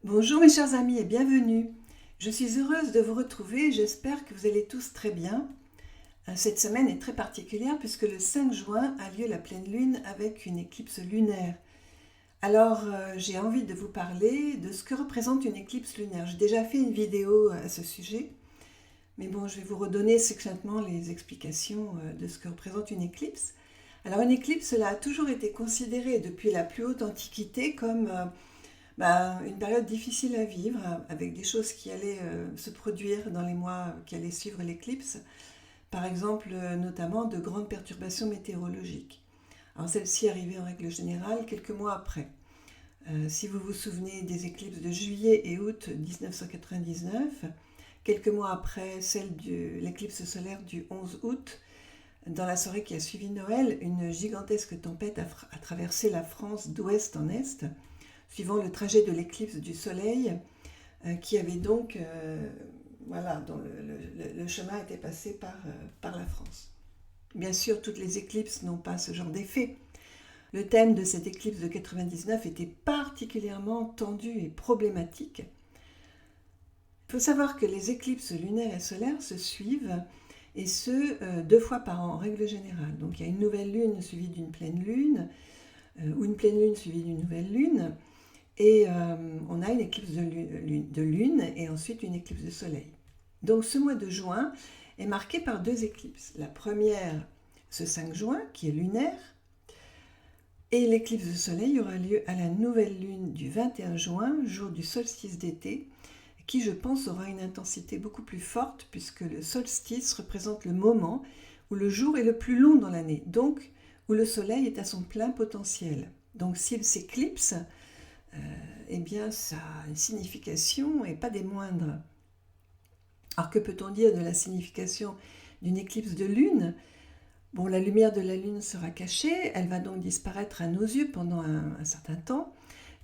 Bonjour mes chers amis et bienvenue. Je suis heureuse de vous retrouver et j'espère que vous allez tous très bien. Cette semaine est très particulière puisque le 5 juin a lieu la pleine lune avec une éclipse lunaire. Alors j'ai envie de vous parler de ce que représente une éclipse lunaire. J'ai déjà fait une vidéo à ce sujet, mais bon, je vais vous redonner succinctement les explications de ce que représente une éclipse. Alors une éclipse, cela a toujours été considéré depuis la plus haute antiquité comme une période difficile à vivre, avec des choses qui allaient se produire dans les mois qui allaient suivre l'éclipse, par exemple notamment de grandes perturbations météorologiques. Alors celle-ci arrivait en règle générale quelques mois après. Si vous vous souvenez des éclipses de juillet et août 1999, quelques mois après celle de l'éclipse solaire du 11 août, dans la soirée qui a suivi Noël, une gigantesque tempête a traversé la France d'ouest en est, suivant le trajet de l'éclipse du Soleil, qui avait donc, dont le chemin était passé par la France. Bien sûr, toutes les éclipses n'ont pas ce genre d'effet. Le thème de cette éclipse de 99 était particulièrement tendu et problématique. Il faut savoir que les éclipses lunaires et solaires se suivent, et ce, 2 fois par an en règle générale. Donc il y a une nouvelle lune suivie d'une pleine lune, ou une pleine lune suivie d'une nouvelle lune, et on a une éclipse de lune et ensuite une éclipse de soleil. Donc ce mois de juin est marqué par 2 éclipses. La première, ce 5 juin, qui est lunaire, et l'éclipse de soleil aura lieu à la nouvelle lune du 21 juin, jour du solstice d'été, qui je pense aura une intensité beaucoup plus forte puisque le solstice représente le moment où le jour est le plus long dans l'année, donc où le soleil est à son plein potentiel. Donc s'il s'éclipse, eh bien ça a une signification et pas des moindres. Alors que peut-on dire de la signification d'une éclipse de lune ? Bon, la lumière de la lune sera cachée, elle va donc disparaître à nos yeux pendant un certain temps.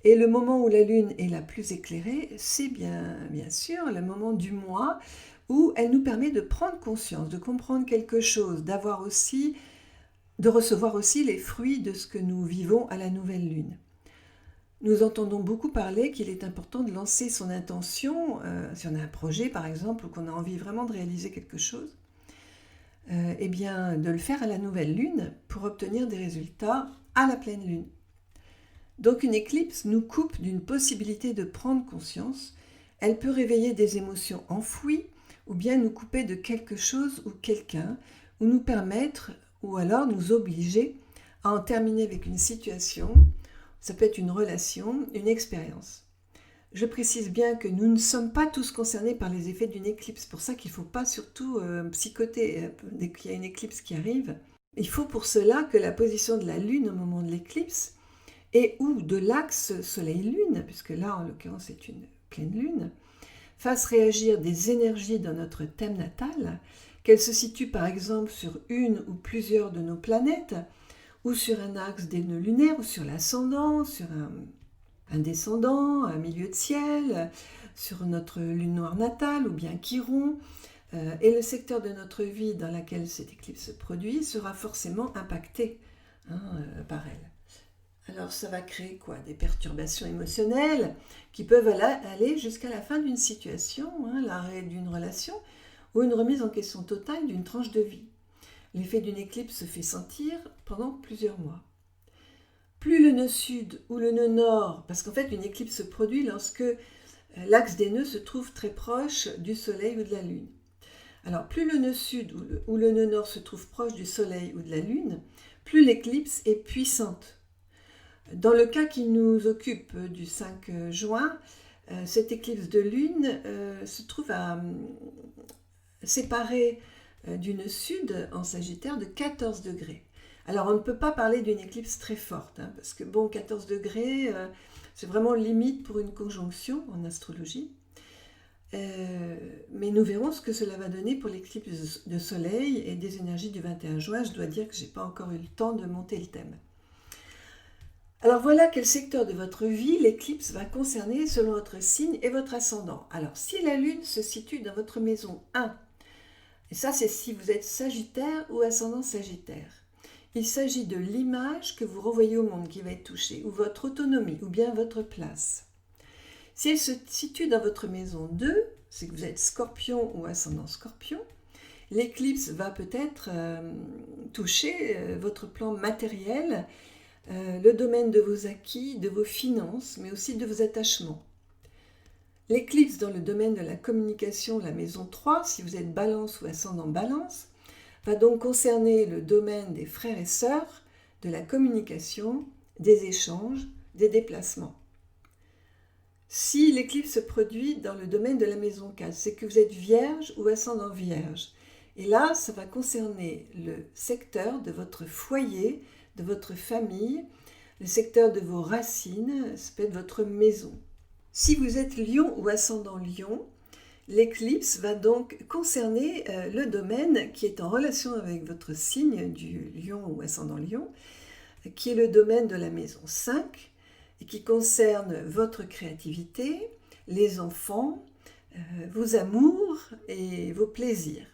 Et le moment où la lune est la plus éclairée, c'est bien sûr le moment du mois où elle nous permet de prendre conscience, de comprendre quelque chose, de recevoir aussi les fruits de ce que nous vivons à la nouvelle lune. Nous entendons beaucoup parler qu'il est important de lancer son intention, si on a un projet par exemple, ou qu'on a envie vraiment de réaliser quelque chose, eh bien de le faire à la nouvelle lune pour obtenir des résultats à la pleine lune. Donc une éclipse nous coupe d'une possibilité de prendre conscience. Elle peut réveiller des émotions enfouies ou bien nous couper de quelque chose ou quelqu'un, ou nous permettre, ou alors nous obliger à en terminer avec une situation. Ça peut être une relation, une expérience. Je précise bien que nous ne sommes pas tous concernés par les effets d'une éclipse. C'est pour ça qu'il ne faut pas surtout psychoter dès qu'il y a une éclipse qui arrive. Il faut pour cela que la position de la Lune au moment de l'éclipse et ou de l'axe Soleil-Lune, puisque là en l'occurrence c'est une pleine Lune, fasse réagir des énergies dans notre thème natal, qu'elle se situe par exemple sur une ou plusieurs de nos planètes, ou sur un axe des nœuds lunaires, ou sur l'ascendant, sur un descendant, un milieu de ciel, sur notre lune noire natale, ou bien Chiron, et le secteur de notre vie dans lequel cette éclipse se produit sera forcément impacté par elle. Alors ça va créer quoi ? Des perturbations émotionnelles qui peuvent aller jusqu'à la fin d'une situation, l'arrêt d'une relation ou une remise en question totale d'une tranche de vie. L'effet d'une éclipse se fait sentir pendant plusieurs mois. Plus le nœud sud ou le nœud nord, parce qu'en fait une éclipse se produit lorsque l'axe des nœuds se trouve très proche du soleil ou de la lune. Alors plus le nœud sud ou le nœud nord se trouve proche du soleil ou de la lune, plus l'éclipse est puissante. Dans le cas qui nous occupe du 5 juin, cette éclipse de lune se trouve à séparer du nœud sud en Sagittaire de 14 degrés. Alors on ne peut pas parler d'une éclipse très forte, parce que 14 degrés, c'est vraiment limite pour une conjonction en astrologie. Mais nous verrons ce que cela va donner pour l'éclipse de soleil et des énergies du 21 juin. Je dois dire que je n'ai pas encore eu le temps de monter le thème. Alors voilà quel secteur de votre vie l'éclipse va concerner selon votre signe et votre ascendant. Alors si la lune se situe dans votre maison 1, et ça c'est si vous êtes Sagittaire ou ascendant Sagittaire, il s'agit de l'image que vous renvoyez au monde qui va être touchée, ou votre autonomie, ou bien votre place. Si elle se situe dans votre maison 2, c'est que vous êtes scorpion ou ascendant scorpion, l'éclipse va peut-être toucher votre plan matériel, le domaine de vos acquis, de vos finances, mais aussi de vos attachements. L'éclipse dans le domaine de la communication, la maison 3, si vous êtes balance ou ascendant balance, va donc concerner le domaine des frères et sœurs, de la communication, des échanges, des déplacements. Si l'éclipse se produit dans le domaine de la maison 4, c'est que vous êtes vierge ou ascendant vierge. Et là, ça va concerner le secteur de votre foyer, de votre famille, le secteur de vos racines, ça peut être votre maison. Si vous êtes lion ou ascendant lion, l'éclipse va donc concerner le domaine qui est en relation avec votre signe du lion ou ascendant lion, qui est le domaine de la maison 5, et qui concerne votre créativité, les enfants, vos amours et vos plaisirs.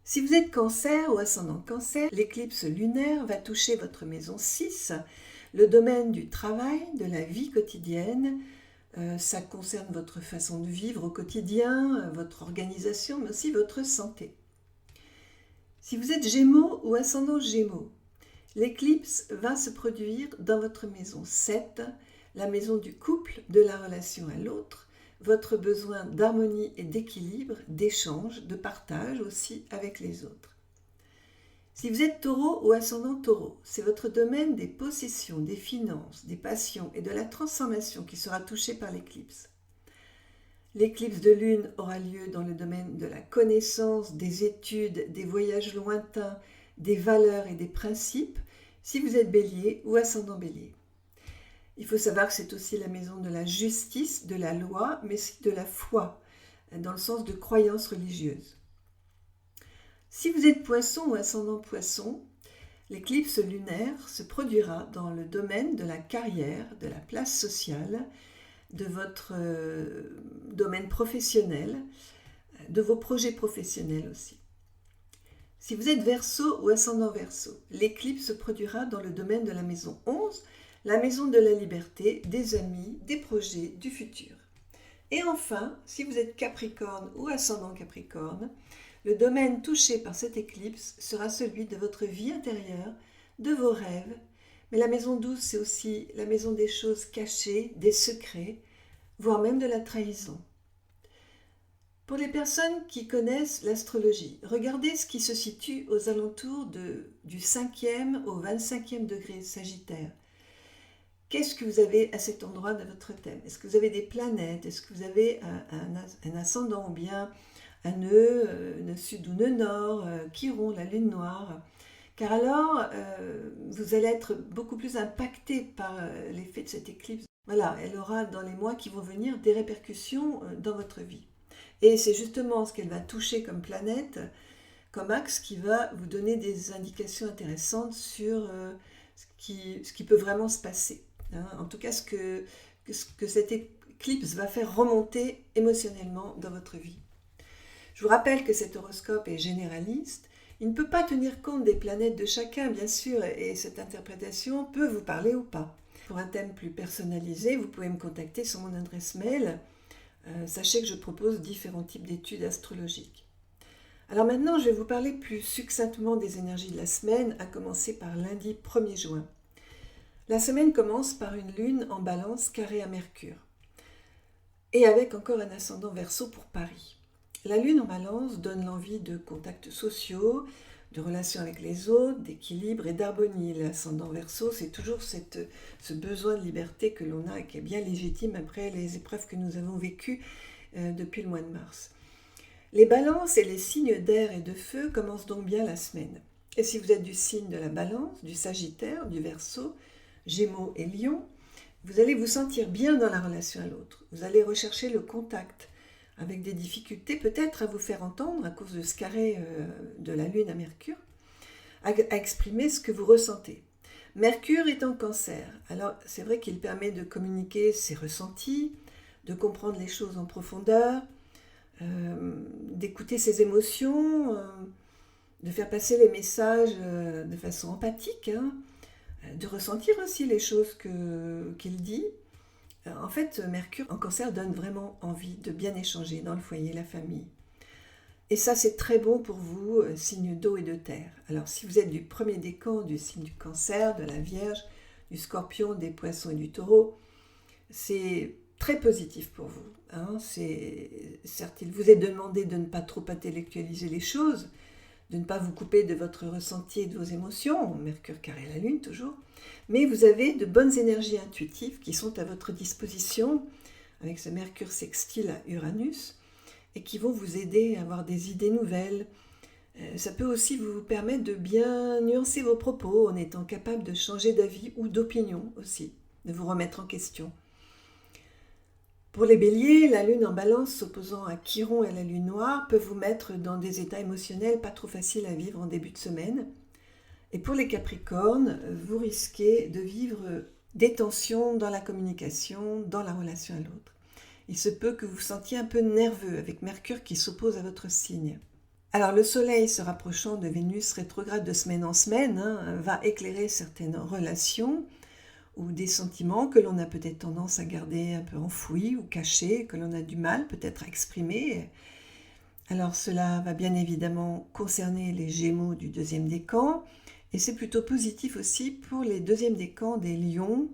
Si vous êtes cancer ou ascendant cancer, l'éclipse lunaire va toucher votre maison 6, le domaine du travail, de la vie quotidienne. Ça concerne votre façon de vivre au quotidien, votre organisation, mais aussi votre santé. Si vous êtes gémeaux ou ascendant gémeaux, l'éclipse va se produire dans votre maison 7, la maison du couple, de la relation à l'autre, votre besoin d'harmonie et d'équilibre, d'échange, de partage aussi avec les autres. Si vous êtes taureau ou ascendant taureau, c'est votre domaine des possessions, des finances, des passions et de la transformation qui sera touché par l'éclipse. L'éclipse de lune aura lieu dans le domaine de la connaissance, des études, des voyages lointains, des valeurs et des principes, si vous êtes bélier ou ascendant bélier. Il faut savoir que c'est aussi la maison de la justice, de la loi, mais aussi de la foi, dans le sens de croyance religieuse. Si vous êtes poisson ou ascendant poisson, l'éclipse lunaire se produira dans le domaine de la carrière, de la place sociale, de votre domaine professionnel, de vos projets professionnels aussi. Si vous êtes Verseau ou ascendant Verseau, l'éclipse se produira dans le domaine de la maison 11, la maison de la liberté, des amis, des projets, du futur. Et enfin, si vous êtes Capricorne ou ascendant Capricorne, le domaine touché par cette éclipse sera celui de votre vie intérieure, de vos rêves, mais la maison 12, c'est aussi la maison des choses cachées, des secrets, voire même de la trahison. Pour les personnes qui connaissent l'astrologie, regardez ce qui se situe aux alentours du 5e au 25e degré Sagittaire. Qu'est-ce que vous avez à cet endroit de votre thème? Est-ce que vous avez des planètes? Est-ce que vous avez un ascendant ou bien un nœud sud ou nœud nord, Chiron, la lune noire? Car alors, vous allez être beaucoup plus impacté par l'effet de cette éclipse. Voilà, elle aura dans les mois qui vont venir des répercussions dans votre vie. Et c'est justement ce qu'elle va toucher comme planète, comme axe, qui va vous donner des indications intéressantes sur ce qui peut vraiment se passer. En tout cas, ce que cette éclipse va faire remonter émotionnellement dans votre vie. Je vous rappelle que cet horoscope est généraliste. Il ne peut pas tenir compte des planètes de chacun, bien sûr, et cette interprétation peut vous parler ou pas. Pour un thème plus personnalisé, vous pouvez me contacter sur mon adresse mail. Sachez que je propose différents types d'études astrologiques. Alors maintenant, je vais vous parler plus succinctement des énergies de la semaine, à commencer par lundi 1er juin. La semaine commence par une lune en balance carrée à Mercure, et avec encore un ascendant Verseau pour Paris. La lune en balance donne l'envie de contacts sociaux, de relations avec les autres, d'équilibre et d'harmonie. L'ascendant Verseau, c'est toujours ce besoin de liberté que l'on a et qui est bien légitime après les épreuves que nous avons vécues depuis le mois de mars. Les balances et les signes d'air et de feu commencent donc bien la semaine. Et si vous êtes du signe de la balance, du Sagittaire, du Verseau, Gémeaux et Lion, vous allez vous sentir bien dans la relation à l'autre. Vous allez rechercher le contact, avec des difficultés peut-être à vous faire entendre à cause de ce carré de la Lune à Mercure, à exprimer ce que vous ressentez. Mercure est en Cancer, alors c'est vrai qu'il permet de communiquer ses ressentis, de comprendre les choses en profondeur, d'écouter ses émotions, de faire passer les messages de façon empathique, de ressentir aussi les choses qu'il dit, En fait, Mercure en Cancer donne vraiment envie de bien échanger dans le foyer, la famille. Et ça, c'est très bon pour vous, signes d'eau et de terre. Alors, si vous êtes du premier décan, du signe du Cancer, de la Vierge, du Scorpion, des Poissons et du Taureau, c'est très positif pour vous. Certes, il vous est demandé de ne pas trop intellectualiser les choses, de ne pas vous couper de votre ressenti et de vos émotions, Mercure carré la Lune toujours, mais vous avez de bonnes énergies intuitives qui sont à votre disposition avec ce Mercure sextile à Uranus et qui vont vous aider à avoir des idées nouvelles. Ça peut aussi vous permettre de bien nuancer vos propos en étant capable de changer d'avis ou d'opinion aussi, de vous remettre en question. Pour les béliers, la lune en balance s'opposant à Chiron et à la lune noire peut vous mettre dans des états émotionnels pas trop faciles à vivre en début de semaine. Et pour les capricornes, vous risquez de vivre des tensions dans la communication, dans la relation à l'autre. Il se peut que vous vous sentiez un peu nerveux avec Mercure qui s'oppose à votre signe. Alors le soleil se rapprochant de Vénus rétrograde de semaine en semaine va éclairer certaines relations ou des sentiments que l'on a peut-être tendance à garder un peu enfouis ou cachés, que l'on a du mal peut-être à exprimer. Alors cela va bien évidemment concerner les Gémeaux du deuxième décan, et c'est plutôt positif aussi pour les deuxièmes décans des Lions,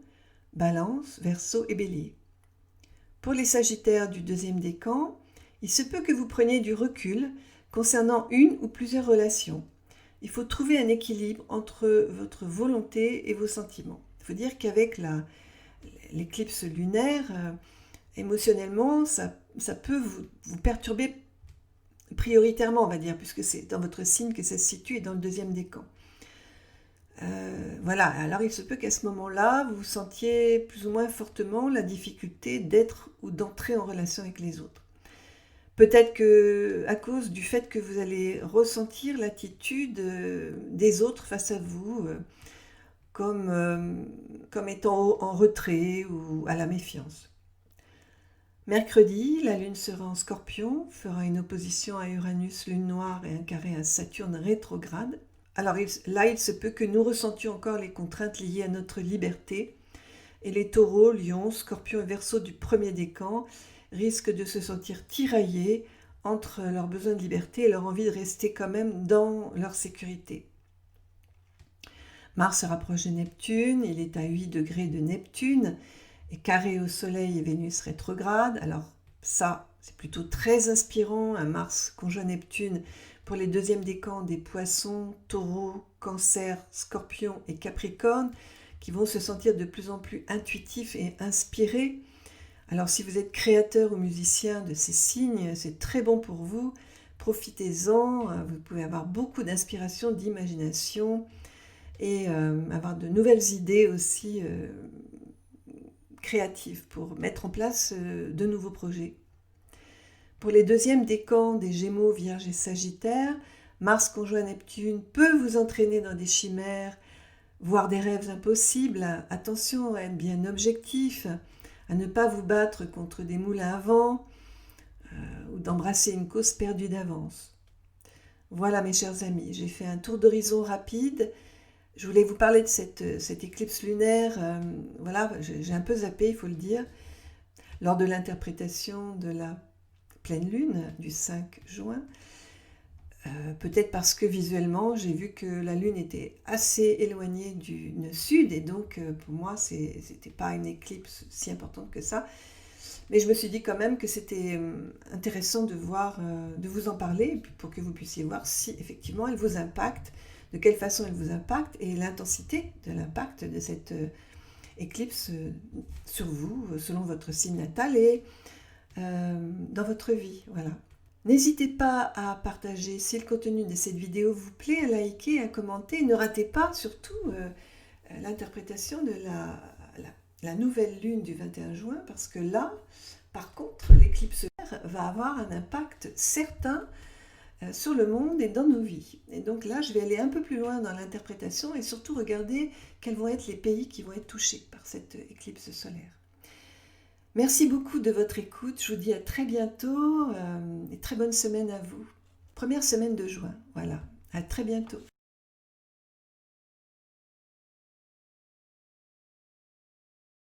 Balance, Verseau et Bélier. Pour les Sagittaires du deuxième décan, il se peut que vous preniez du recul concernant une ou plusieurs relations. Il faut trouver un équilibre entre votre volonté et vos sentiments. Il faut dire qu'avec l'éclipse lunaire, émotionnellement, ça peut vous perturber prioritairement, on va dire, puisque c'est dans votre signe que ça se situe et dans le deuxième décan. Voilà, alors il se peut qu'à ce moment-là, vous sentiez plus ou moins fortement la difficulté d'être ou d'entrer en relation avec les autres. Peut-être que à cause du fait que vous allez ressentir l'attitude des autres face à vous, comme étant en retrait ou à la méfiance. Mercredi, la Lune sera en Scorpion, fera une opposition à Uranus, Lune noire et un carré à Saturne rétrograde. Alors là, il se peut que nous ressentions encore les contraintes liées à notre liberté. Et les Taureaux, Lions, Scorpions et Verseaux du premier décan risquent de se sentir tiraillés entre leur besoin de liberté et leur envie de rester quand même dans leur sécurité. Mars se rapproche de Neptune, il est à 8 degrés de Neptune, et carré au Soleil et Vénus rétrograde. Alors ça, c'est plutôt très inspirant, un Mars conjoint Neptune pour les deuxièmes décans des Poissons, Taureaux, Cancer, Scorpions et Capricorne, qui vont se sentir de plus en plus intuitifs et inspirés. Alors si vous êtes créateur ou musicien de ces signes, c'est très bon pour vous, profitez-en, vous pouvez avoir beaucoup d'inspiration, d'imagination, et avoir de nouvelles idées aussi créatives pour mettre en place de nouveaux projets. Pour les deuxièmes décans des Gémeaux, Vierge et Sagittaire, Mars conjoint Neptune peut vous entraîner dans des chimères, voire des rêves impossibles. Attention à être bien objectif, à ne pas vous battre contre des moulins à vent ou d'embrasser une cause perdue d'avance. Voilà mes chers amis, j'ai fait un tour d'horizon rapide. Je voulais vous parler de cette éclipse lunaire. Voilà, j'ai un peu zappé, il faut le dire, lors de l'interprétation de la pleine lune du 5 juin. Peut-être parce que visuellement, j'ai vu que la lune était assez éloignée du sud et donc pour moi, c'était pas une éclipse si importante que ça. Mais je me suis dit quand même que c'était intéressant de vous en parler pour que vous puissiez voir si effectivement elle vous impacte, de quelle façon elle vous impacte et l'intensité de l'impact de cette éclipse sur vous, selon votre signe natal et dans votre vie. Voilà. N'hésitez pas à partager si le contenu de cette vidéo vous plaît, à liker, à commenter. Ne ratez pas surtout l'interprétation de la nouvelle lune du 21 juin parce que là, par contre, l'éclipse solaire va avoir un impact certain sur le monde et dans nos vies. Et donc là, je vais aller un peu plus loin dans l'interprétation et surtout regarder quels vont être les pays qui vont être touchés par cette éclipse solaire. Merci beaucoup de votre écoute. Je vous dis à très bientôt et très bonne semaine à vous. Première semaine de juin. Voilà. À très bientôt.